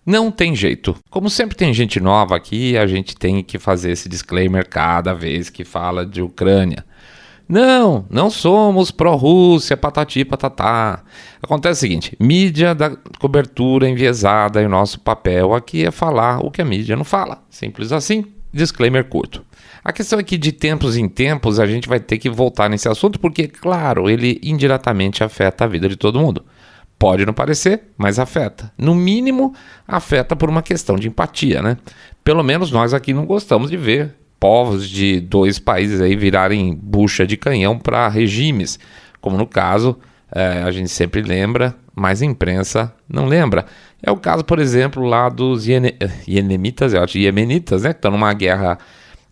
Não tem jeito. Como sempre tem gente nova aqui, a gente tem que fazer esse disclaimer cada vez que fala de Ucrânia. Não somos pró-Rússia, patati patatá. Acontece o seguinte, mídia dá cobertura enviesada e o nosso papel aqui é falar o que a mídia não fala. Simples assim, disclaimer curto. A questão é que de tempos em tempos a gente vai ter que voltar nesse assunto porque, claro, ele indiretamente afeta a vida de todo mundo. Pode não parecer, mas afeta. No mínimo, afeta por uma questão de empatia, né? Pelo menos nós aqui não gostamos de ver povos de dois países aí virarem bucha de canhão para regimes, como no caso, a gente sempre lembra, mas a imprensa não lembra. É o caso, por exemplo, lá dos iemenitas, né, que estão numa guerra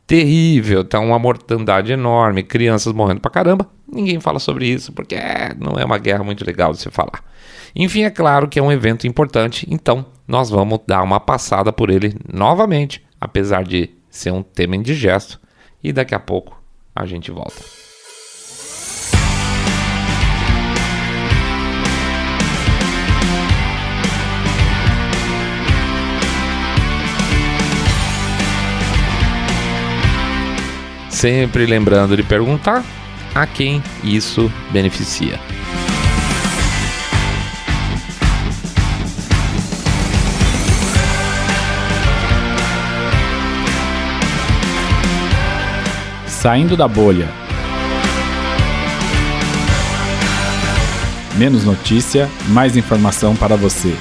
terrível, tá uma mortandade enorme, crianças morrendo pra caramba. Ninguém fala sobre isso, porque não é uma guerra muito legal de se falar. Enfim, é claro que é um evento importante, então nós vamos dar uma passada por ele novamente, apesar de ser um tema indigesto, e daqui a pouco a gente volta. Sempre lembrando de perguntar a quem isso beneficia. Saindo da bolha. Menos notícia, mais informação para você.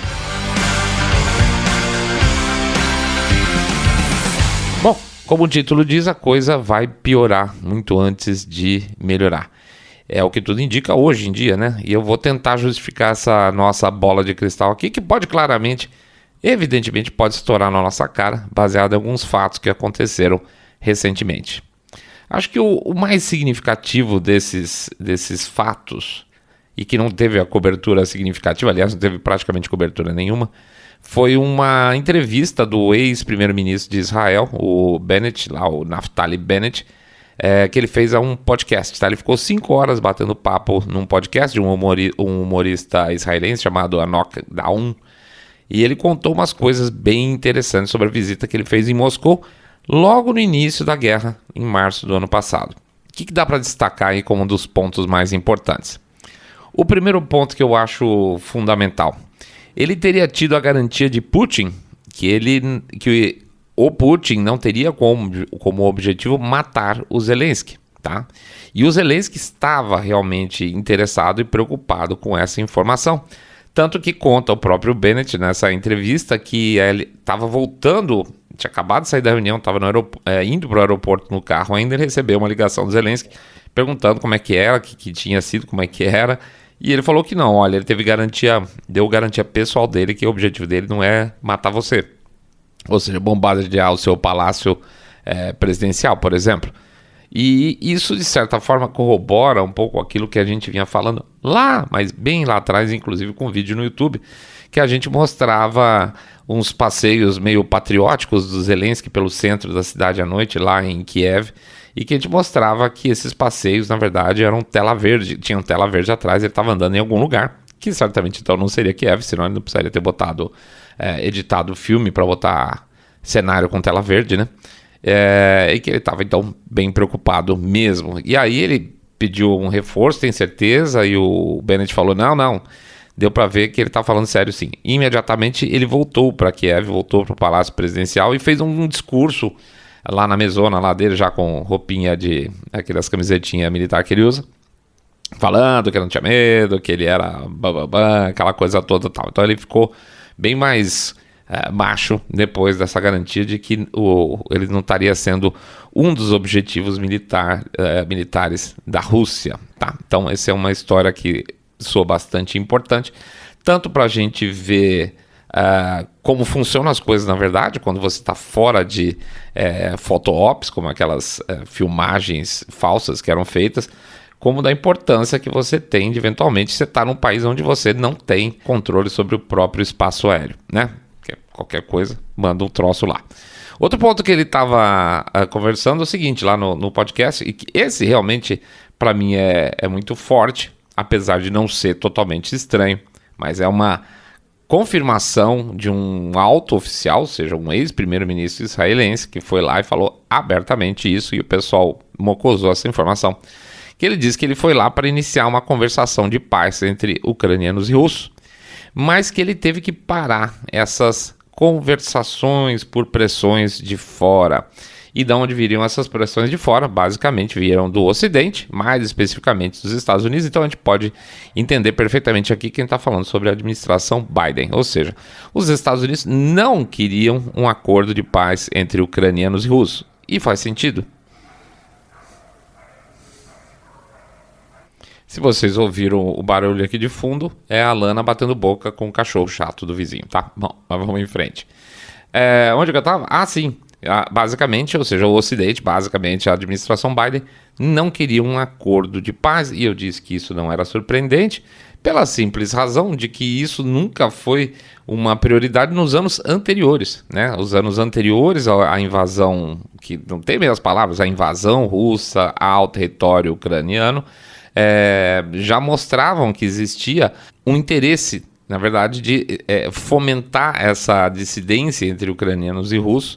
Bom, como o título diz, a coisa vai piorar muito antes de melhorar. É o que tudo indica hoje em dia, né? E eu vou tentar justificar essa nossa bola de cristal aqui, que pode claramente, evidentemente, pode estourar na nossa cara, baseado em alguns fatos que aconteceram recentemente. Acho que o mais significativo desses fatos, e que não teve a cobertura significativa, aliás, não teve praticamente cobertura nenhuma, foi uma entrevista do ex-primeiro-ministro de Israel, o Bennett, lá, o Naftali Bennett, que ele fez a um podcast. Tá? Ele ficou 5 horas batendo papo num podcast de um humorista israelense chamado Anok Daun, e ele contou umas coisas bem interessantes sobre a visita que ele fez em Moscou, logo no início da guerra, em março do ano passado. O que dá para destacar aí como um dos pontos mais importantes? O primeiro ponto que eu acho fundamental. Ele teria tido a garantia de Putin que o Putin não teria como objetivo matar o Zelensky. Tá? E o Zelensky estava realmente interessado e preocupado com essa informação. Tanto que conta o próprio Bennett nessa entrevista que ele estava voltando, tinha acabado de sair da reunião, estava indo para o aeroporto no carro ainda, ele recebeu uma ligação do Zelensky perguntando como é que era, que tinha sido, como é que era, e ele falou que não, olha, ele deu garantia pessoal dele que o objetivo dele não é matar você, ou seja, bombardear o seu palácio presidencial, por exemplo. E isso, de certa forma, corrobora um pouco aquilo que a gente vinha falando lá, mas bem lá atrás, inclusive com vídeo no YouTube, que a gente mostrava uns passeios meio patrióticos do Zelensky pelo centro da cidade à noite, lá em Kiev, e que a gente mostrava que esses passeios, na verdade, eram tela verde, tinham tela verde atrás, ele estava andando em algum lugar, que certamente então não seria Kiev, senão ele não precisaria ter editado o filme para botar cenário com tela verde, né? E que ele estava então bem preocupado mesmo. E aí ele pediu um reforço, tem certeza? E o Bennett falou, não, deu para ver que ele estava falando sério sim. Imediatamente ele voltou para Kiev, voltou para o Palácio Presidencial e fez um discurso lá na mesona lá dele, já com roupinha de aquelas camisetinhas militar que ele usa, falando que não tinha medo, que ele era aquela coisa toda tal. Então ele ficou bem mais macho depois dessa garantia de que ele não estaria sendo um dos objetivos militares da Rússia. Tá? Então essa é uma história que soa bastante importante, tanto para a gente ver como funcionam as coisas na verdade, quando você está fora de photo-ops, como aquelas filmagens falsas que eram feitas, como da importância que você tem de eventualmente você estar num país onde você não tem controle sobre o próprio espaço aéreo, né? Qualquer coisa, manda um troço lá. Outro ponto que ele estava conversando é o seguinte, lá no podcast, e que esse realmente, para mim, é muito forte, apesar de não ser totalmente estranho, mas é uma confirmação de um alto oficial, ou seja, um ex-primeiro-ministro israelense, que foi lá e falou abertamente isso, e o pessoal mocosou essa informação, que ele disse que ele foi lá para iniciar uma conversação de paz entre ucranianos e russos, mas que ele teve que parar essas conversações por pressões de fora. E de onde viriam essas pressões de fora? Basicamente vieram do Ocidente, mais especificamente dos Estados Unidos. Então a gente pode entender perfeitamente aqui quem está falando sobre a administração Biden. Ou seja, os Estados Unidos não queriam um acordo de paz entre ucranianos e russos. E faz sentido. Se vocês ouviram o barulho aqui de fundo, é a Lana batendo boca com o cachorro chato do vizinho, tá? Bom, mas vamos em frente. Onde que eu estava? Ah, sim. Basicamente, ou seja, o Ocidente, basicamente a administração Biden, não queria um acordo de paz, e eu disse que isso não era surpreendente, pela simples razão de que isso nunca foi uma prioridade nos anos anteriores, né? Os anos anteriores à invasão, que não tem meias palavras, a invasão russa ao território ucraniano, já mostravam que existia um interesse, na verdade, de fomentar essa dissidência entre ucranianos e russos,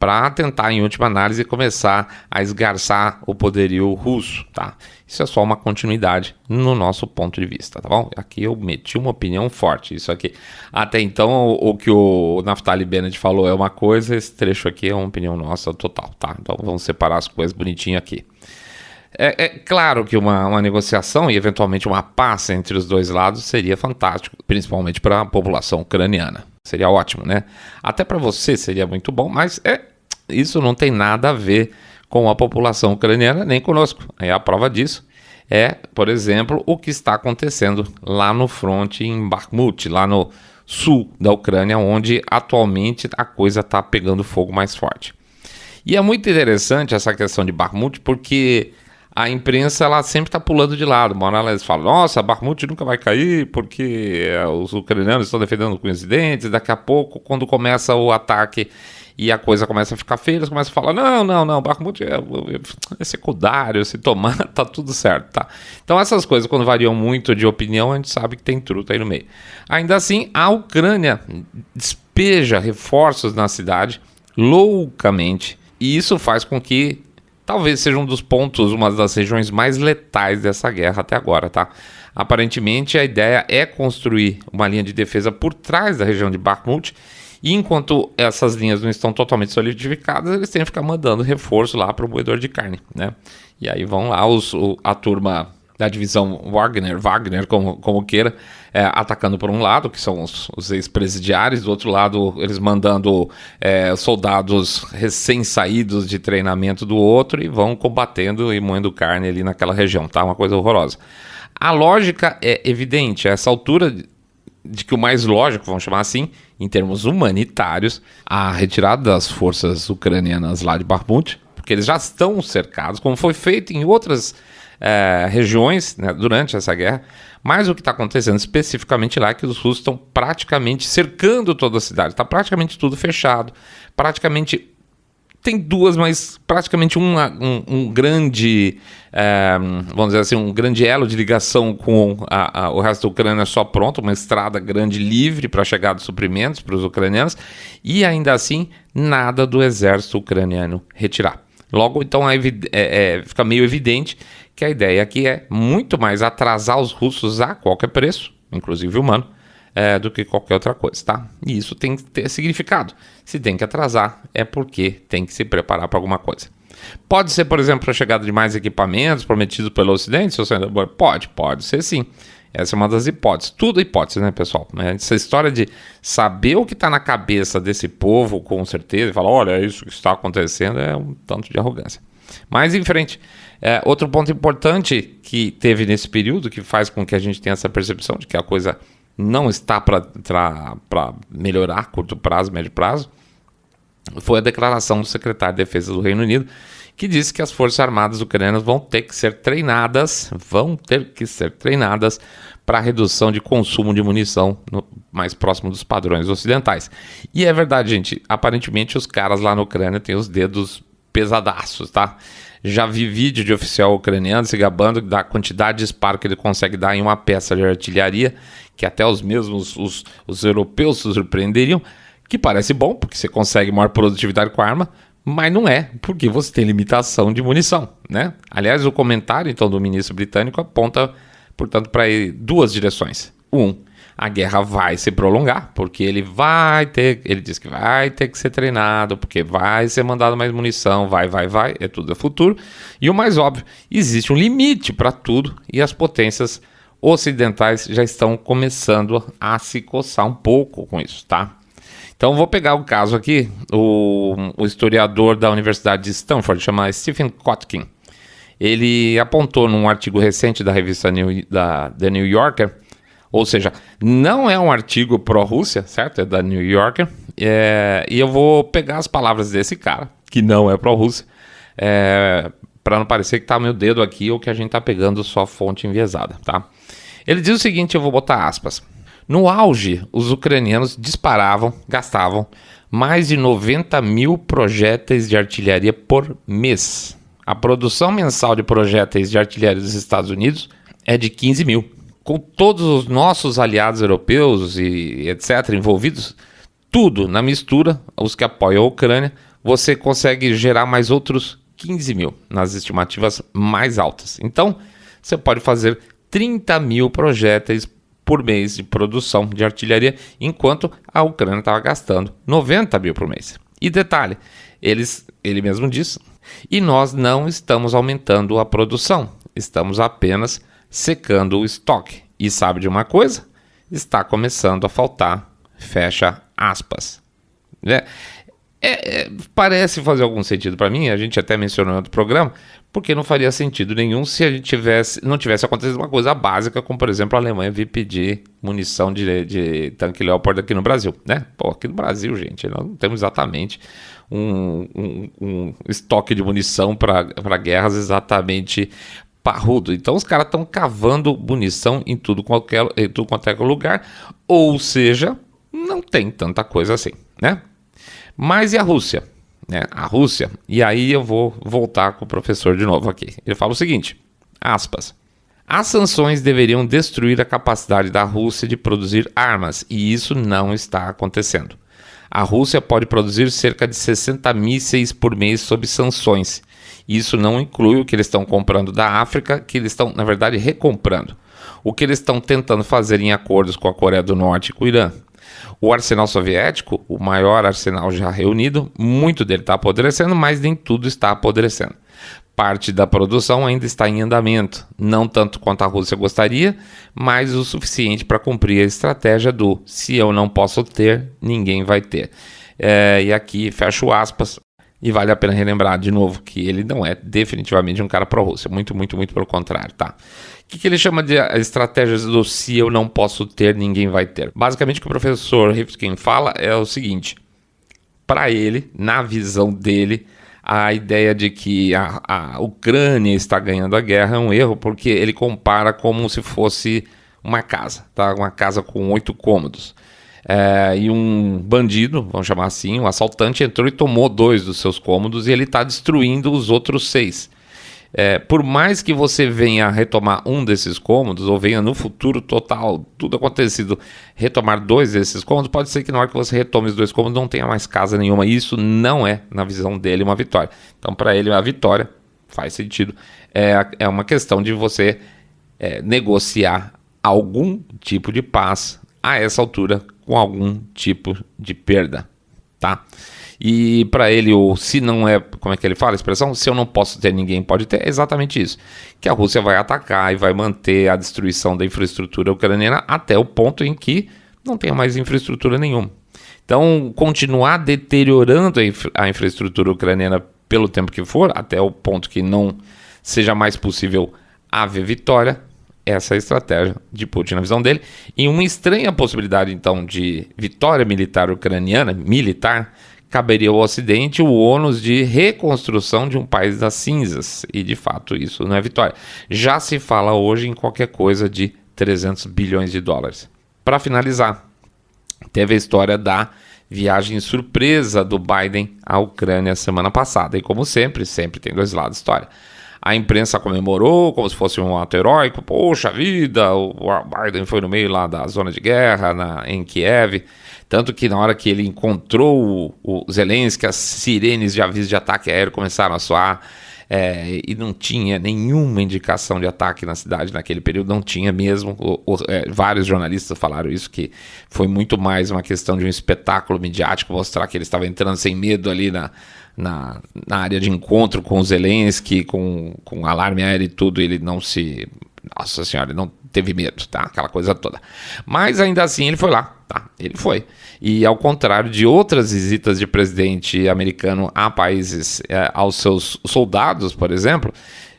para tentar, em última análise, começar a esgarçar o poderio russo, tá? Isso é só uma continuidade no nosso ponto de vista, tá bom? Aqui eu meti uma opinião forte, isso aqui. Até então, o que o Naftali Bennett falou é uma coisa, esse trecho aqui é uma opinião nossa total, tá? Então vamos separar as coisas bonitinho aqui. É claro que uma negociação e eventualmente uma paz entre os dois lados seria fantástico, principalmente para a população ucraniana. Seria ótimo, né? Até para você seria muito bom, mas isso não tem nada a ver com a população ucraniana nem conosco. A prova disso por exemplo, o que está acontecendo lá no fronte em Bakhmut, lá no sul da Ucrânia, onde atualmente a coisa está pegando fogo mais forte. E é muito interessante essa questão de Bakhmut, porque a imprensa ela sempre está pulando de lado. Uma hora eles falam, nossa, Bakhmut nunca vai cair porque os ucranianos estão defendendo com os dentes. Daqui a pouco, quando começa o ataque e a coisa começa a ficar feia, eles começam a falar, não, Bakhmut é secundário, se tomar, tá tudo certo, tá? Então essas coisas, quando variam muito de opinião, a gente sabe que tem truta aí no meio. Ainda assim, a Ucrânia despeja reforços na cidade loucamente, e isso faz com que talvez seja um dos pontos, uma das regiões mais letais dessa guerra até agora, tá? Aparentemente, a ideia é construir uma linha de defesa por trás da região de Bakhmut, e enquanto essas linhas não estão totalmente solidificadas, eles têm que ficar mandando reforço lá para o moedor de carne, né? E aí vão lá a turma da divisão Wagner, como queira, atacando por um lado, que são os ex-presidiários, do outro lado eles mandando soldados recém-saídos de treinamento do outro e vão combatendo e moendo carne ali naquela região, tá? Uma coisa horrorosa. A lógica é evidente, a essa altura de que o mais lógico, vamos chamar assim, em termos humanitários, a retirada das forças ucranianas lá de Bakhmut, porque eles já estão cercados, como foi feito em outras regiões, né, durante essa guerra, mas o que está acontecendo especificamente lá é que os russos estão praticamente cercando toda a cidade, está praticamente tudo fechado, praticamente tem duas, mas praticamente um grande, vamos dizer assim, um grande elo de ligação com o resto da Ucrânia só pronto, uma estrada grande livre para a chegada de suprimentos para os ucranianos, e ainda assim nada do exército ucraniano retirar. Logo, então, fica meio evidente que a ideia aqui é muito mais atrasar os russos a qualquer preço, inclusive humano, do que qualquer outra coisa, tá? E isso tem que ter significado. Se tem que atrasar, é porque tem que se preparar para alguma coisa. Pode ser, por exemplo, a chegada de mais equipamentos prometidos pelo Ocidente? Pode ser sim. Essa é uma das hipóteses. Tudo é hipótese, né, pessoal? Essa história de saber o que está na cabeça desse povo, com certeza, e falar, olha, é isso que está acontecendo, é um tanto de arrogância. Mas, em frente, outro ponto importante que teve nesse período, que faz com que a gente tenha essa percepção de que a coisa não está para melhorar a curto prazo, médio prazo, foi a declaração do secretário de Defesa do Reino Unido, que disse que as Forças Armadas ucranianas vão ter que ser treinadas para a redução de consumo de munição mais próximo dos padrões ocidentais. E é verdade, gente, aparentemente os caras lá na Ucrânia têm os dedos pesadaços, tá? Já vi vídeo de oficial ucraniano se gabando da quantidade de disparo que ele consegue dar em uma peça de artilharia, que até os mesmos os europeus se surpreenderiam, que parece bom, porque você consegue maior produtividade com a arma, mas não é, porque você tem limitação de munição, né? Aliás, o comentário, então, do ministro britânico aponta, portanto, para duas direções. A guerra vai se prolongar, porque ele diz que vai ter que ser treinado, porque vai ser mandado mais munição, vai, tudo é futuro. E o mais óbvio, existe um limite para tudo e as potências ocidentais já estão começando a se coçar um pouco com isso, tá? Então vou pegar o caso aqui, o historiador da Universidade de Stanford, chama Stephen Kotkin. Ele apontou num artigo recente da revista The New Yorker, ou seja, não é um artigo pró-Rússia, certo? É da New Yorker, e eu vou pegar as palavras desse cara, que não é pró-Rússia, para não parecer que tá meu dedo aqui ou que a gente tá pegando só fonte enviesada, tá? Ele diz o seguinte, eu vou botar aspas. No auge, os ucranianos gastavam mais de 90 mil projéteis de artilharia por mês. A produção mensal de projéteis de artilharia dos Estados Unidos é de 15 mil. Com todos os nossos aliados europeus e etc. envolvidos, tudo na mistura, os que apoiam a Ucrânia, você consegue gerar mais outros 15 mil nas estimativas mais altas. Então, você pode fazer 30 mil projéteis por mês de produção de artilharia, enquanto a Ucrânia estava gastando 90 mil por mês. E detalhe, ele mesmo disse, e nós não estamos aumentando a produção, estamos apenas secando o estoque. E sabe de uma coisa? Está começando a faltar, fecha aspas. Parece fazer algum sentido para mim, a gente até mencionou no outro programa, porque não faria sentido nenhum se a gente não tivesse acontecido uma coisa básica, como por exemplo a Alemanha vir pedir munição de tanque Leopard aqui no Brasil, né? Pô, aqui no Brasil, gente, nós não temos exatamente um estoque de munição para guerras exatamente parrudo. Então os caras estão cavando munição em tudo quanto é lugar, ou seja, não tem tanta coisa assim, né? Mas e a Rússia? A Rússia, e aí eu vou voltar com o professor de novo aqui. Ele fala o seguinte, aspas, as sanções deveriam destruir a capacidade da Rússia de produzir armas, e isso não está acontecendo. A Rússia pode produzir cerca de 60 mísseis por mês sob sanções. Isso não inclui o que eles estão comprando da África, que eles estão, na verdade, recomprando. O que eles estão tentando fazer em acordos com a Coreia do Norte e com o Irã. O arsenal soviético, o maior arsenal já reunido, muito dele está apodrecendo, mas nem tudo está apodrecendo. Parte da produção ainda está em andamento, não tanto quanto a Rússia gostaria, mas o suficiente para cumprir a estratégia do se eu não posso ter, ninguém vai ter. E aqui fecho aspas, e vale a pena relembrar de novo que ele não é definitivamente um cara pró-Rússia, muito, muito, muito pelo contrário, tá? O que ele chama de estratégias do se eu não posso ter, ninguém vai ter? Basicamente o que o professor Rifkin fala é o seguinte, para ele, na visão dele, a ideia de que a Ucrânia está ganhando a guerra é um erro, porque ele compara como se fosse uma casa, tá? Uma casa com 8 cômodos. E um bandido, vamos chamar assim, um assaltante entrou e tomou 2 dos seus cômodos e ele está destruindo os outros 6. Por mais que você venha retomar um desses cômodos, ou venha no futuro total, tudo acontecido, retomar 2 desses cômodos, pode ser que na hora que você retome os 2 cômodos não tenha mais casa nenhuma. E isso não é, na visão dele, uma vitória. Então, para ele, a vitória faz sentido. É uma questão de você negociar algum tipo de paz a essa altura com algum tipo de perda, tá? E para ele, se não é, como é que ele fala a expressão? Se eu não posso ter, ninguém pode ter, é exatamente isso. Que a Rússia vai atacar e vai manter a destruição da infraestrutura ucraniana até o ponto em que não tenha mais infraestrutura nenhuma. Então, continuar deteriorando a infraestrutura ucraniana pelo tempo que for, até o ponto que não seja mais possível haver vitória, essa é a estratégia de Putin na visão dele. E uma estranha possibilidade, então, de vitória militar ucraniana, caberia ao Ocidente o ônus de reconstrução de um país das cinzas. E, de fato, isso não é vitória. Já se fala hoje em qualquer coisa de 300 bilhões de dólares. Para finalizar, teve a história da viagem surpresa do Biden à Ucrânia semana passada. E, como sempre tem 2 lados da história. A imprensa comemorou como se fosse um ato heróico. Poxa vida, o Biden foi no meio lá da zona de guerra, em Kiev. Tanto que na hora que ele encontrou o Zelensky, as sirenes de aviso de ataque aéreo começaram a soar. E não tinha nenhuma indicação de ataque na cidade naquele período, não tinha mesmo. Vários jornalistas falaram isso, que foi muito mais uma questão de um espetáculo midiático, mostrar que ele estava entrando sem medo ali na área de encontro com o Zelensky, com alarme aéreo e tudo. Ele não se... Nossa senhora, ele não teve medo, tá? Aquela coisa toda. Mas ainda assim ele foi lá, tá? Ele foi. E ao contrário de outras visitas de presidente americano a países, aos seus soldados, por exemplo,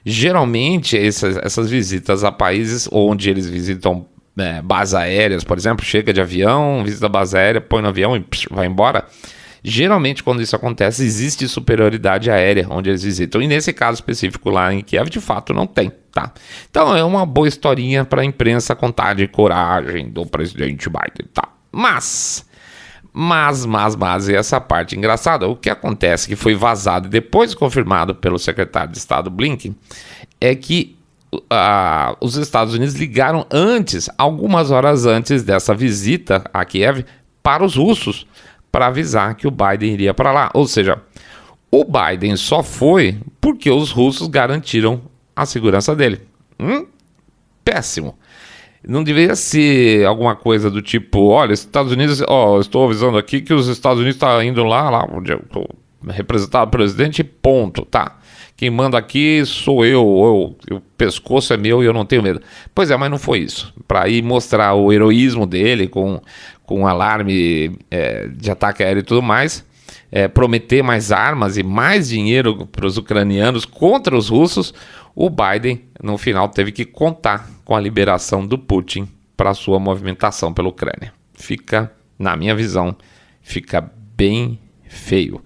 geralmente essas visitas a países onde eles visitam bases aéreas, por exemplo, chega de avião, visita a base aérea, põe no avião e vai embora. Geralmente, quando isso acontece, existe superioridade aérea onde eles visitam. E nesse caso específico lá em Kiev, de fato, não tem, tá? Então é uma boa historinha para a imprensa contar de coragem do presidente Biden, tá? Mas, e essa parte engraçada, o que acontece que foi vazado e depois confirmado pelo secretário de Estado Blinken, é que os Estados Unidos ligaram antes, algumas horas antes dessa visita a Kiev, para os russos, para avisar que o Biden iria para lá. Ou seja, o Biden só foi porque os russos garantiram a segurança dele. Péssimo. Não deveria ser alguma coisa do tipo, olha, Estados Unidos, estou avisando aqui que os Estados Unidos estão indo lá onde eu estou representado pelo presidente, ponto, tá? Quem manda aqui sou eu, o pescoço é meu e eu não tenho medo. Pois é, mas não foi isso. Para ir mostrar o heroísmo dele com alarme de ataque aéreo e tudo mais, prometer mais armas e mais dinheiro para os ucranianos contra os russos, o Biden, no final, teve que contar com a liberação do Putin para a sua movimentação pela Ucrânia. Fica, na minha visão, fica bem feio.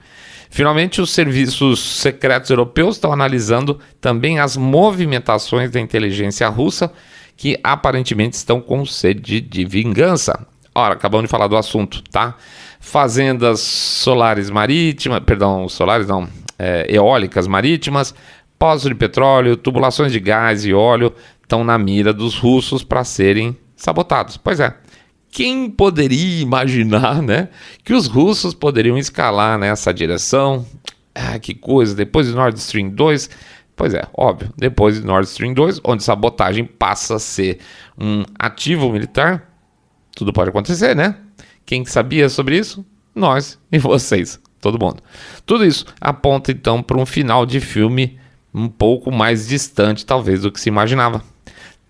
Finalmente, os serviços secretos europeus estão analisando também as movimentações da inteligência russa, que aparentemente estão com sede de vingança. Ora, acabamos de falar do assunto, tá? Fazendas solares marítimas, eólicas marítimas, poços de petróleo, tubulações de gás e óleo estão na mira dos russos para serem sabotados. Pois é. Quem poderia imaginar, né, que os russos poderiam escalar nessa direção? Que coisa, depois de Nord Stream 2... Pois é, óbvio, depois de Nord Stream 2, onde sabotagem passa a ser um ativo militar, tudo pode acontecer, né? Quem sabia sobre isso? Nós e vocês, todo mundo. Tudo isso aponta então para um final de filme um pouco mais distante, talvez, do que se imaginava.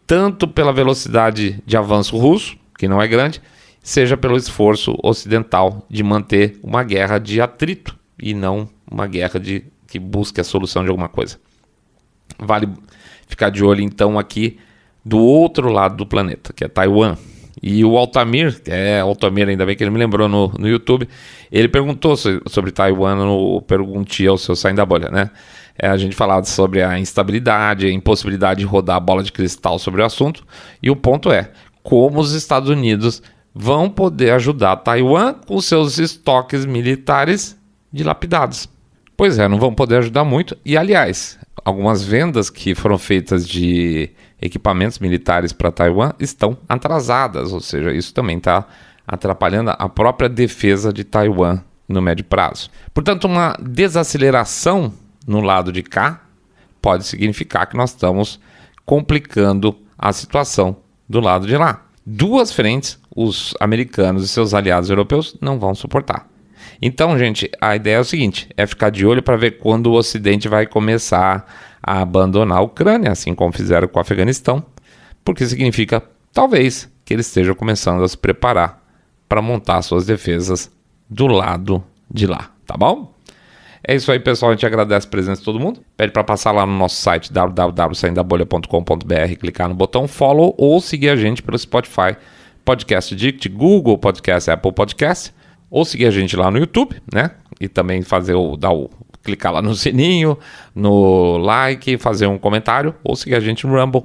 Tanto pela velocidade de avanço russo, que não é grande, seja pelo esforço ocidental de manter uma guerra de atrito e não uma guerra que busque a solução de alguma coisa. Vale ficar de olho então aqui do outro lado do planeta, que é Taiwan. E o Altamir, ainda bem que ele me lembrou no YouTube, ele perguntou sobre Taiwan no Pergunte ao seu Saindo da Bolha, né? A gente falava sobre a instabilidade, a impossibilidade de rodar a bola de cristal sobre o assunto, e o ponto é como os Estados Unidos vão poder ajudar Taiwan com seus estoques militares dilapidados. Pois é, não vão poder ajudar muito. E, aliás, algumas vendas que foram feitas de equipamentos militares para Taiwan estão atrasadas, ou seja, isso também está atrapalhando a própria defesa de Taiwan no médio prazo. Portanto, uma desaceleração no lado de cá pode significar que nós estamos complicando a situação do lado de lá. Duas frentes, os americanos e seus aliados europeus não vão suportar. Então, gente, a ideia é o seguinte, é ficar de olho para ver quando o Ocidente vai começar a abandonar a Ucrânia, assim como fizeram com o Afeganistão, porque significa, talvez, que eles estejam começando a se preparar para montar suas defesas do lado de lá, tá bom? É isso aí, pessoal, a gente agradece a presença de todo mundo, pede para passar lá no nosso site www.saindabolha.com.br, clicar no botão follow ou seguir a gente pelo Spotify, Podcast Addict, Google Podcast, Apple Podcast, ou seguir a gente lá no YouTube, né? E também clicar lá no sininho, no like, fazer um comentário, ou seguir a gente no Rumble.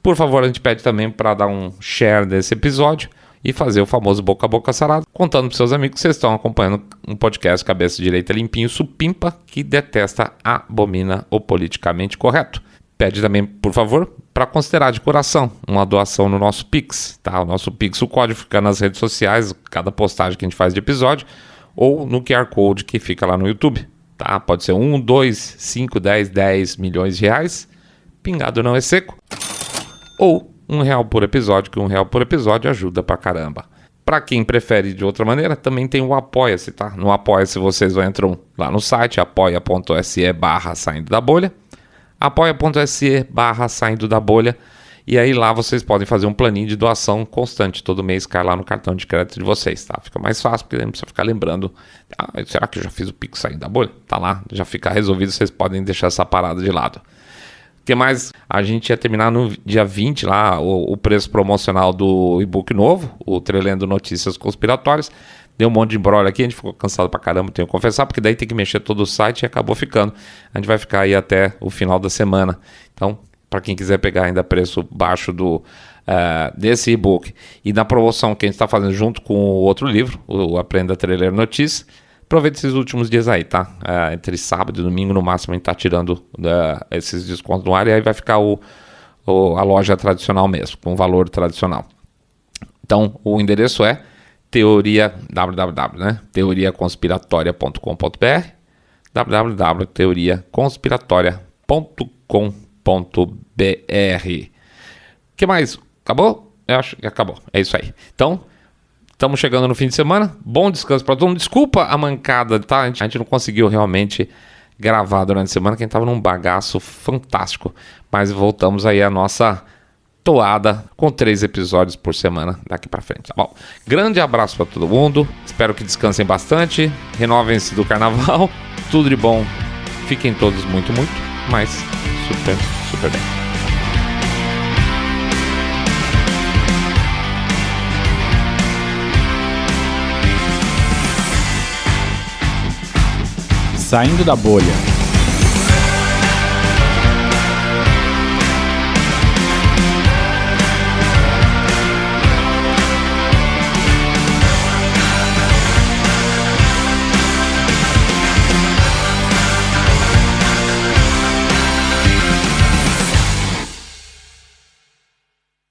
Por favor, a gente pede também para dar um share desse episódio e fazer o famoso boca a boca sarado, contando para seus amigos que vocês estão acompanhando um podcast cabeça direita limpinho, supimpa, que detesta, abomina o politicamente correto. Pede também, por favor, para considerar de coração uma doação no nosso Pix, tá? O nosso Pix, o código fica nas redes sociais, cada postagem que a gente faz de episódio, ou no QR Code que fica lá no YouTube, tá? Pode ser 1, 2, 5, 10 milhões de reais, pingado não é seco, ou R$1 por episódio, que R$1 por episódio ajuda pra caramba. Para quem prefere de outra maneira, também tem o Apoia-se, tá? No Apoia-se vocês entram lá no site, apoia.se/saindo da bolha, apoia.se/saindo da bolha, e aí lá vocês podem fazer um planinho de doação constante, todo mês cai lá no cartão de crédito de vocês, tá? Fica mais fácil, porque não precisa ficar lembrando, será que eu já fiz o Pix saindo da bolha? Tá lá, já fica resolvido, vocês podem deixar essa parada de lado. O que mais? A gente ia terminar no dia 20 lá, o preço promocional do e-book novo, o Trelendo Notícias Conspiratórias. Deu um monte de embrolho aqui, a gente ficou cansado pra caramba, tenho que confessar, porque daí tem que mexer todo o site e acabou ficando. A gente vai ficar aí até o final da semana. Então, para quem quiser pegar ainda preço baixo desse e-book e na promoção que a gente está fazendo junto com o outro livro, o Aprenda a Ler Notícias, aproveita esses últimos dias aí, tá? Entre sábado e domingo, no máximo, a gente tá tirando esses descontos no ar, e aí vai ficar a loja tradicional mesmo, com valor tradicional. Então, o endereço é teoriaconspiratoria.com.br, www.teoriaconspiratoria.com.br. O que mais? Acabou? Eu acho que acabou. É isso aí. Então, estamos chegando no fim de semana. Bom descanso para todo mundo. Desculpa a mancada, tá? A gente não conseguiu realmente gravar durante a semana, que a gente estava num bagaço fantástico. Mas voltamos aí à nossa toada com 3 episódios por semana daqui para frente, tá bom? Grande abraço para todo mundo. Espero que descansem bastante. Renovem-se do carnaval. Tudo de bom. Fiquem todos muito, mas super, super bem. Saindo da bolha.